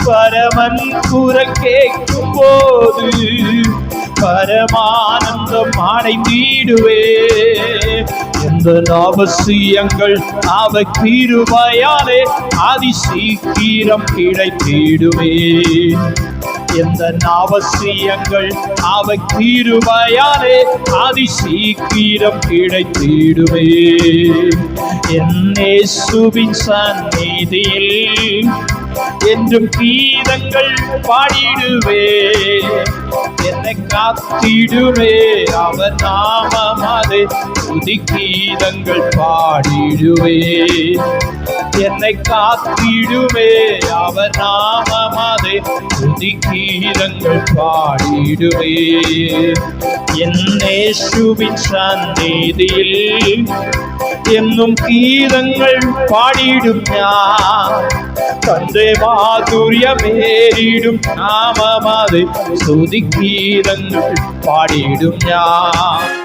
பரமன் குரல் கேட்கும் போது பரமானந்தம் அடைந்திடுவே. எந்த அவசியங்கள் அவ கிருபையாலே அதி சீக்கிரம் கிடைத்திடுவே. எந்த அவசியங்கள் அவ கிருபையாலே அதி சீக்கிரம் கிடைத்திடுவே. என் இயேசுவின் சந்நிதியில் என்றும் கீதங்கள் பாடிடுவே. என்னை காத்திடுவே அவர் நாமமாதே துதி கீதங்கள் பாடிடுவே. என்னை காத்திடுவே அவர் நாமமாதே துதி கீதங்கள் பாடிடுவே. என் இயேசுவின் சந்நிதியில் என்னும் கீதங்கள் பாடிடும் நான். தந்தை மாதுரியமேறிடும் நாமமாதே துதி கீதங்கள் பாடிடும் நான்.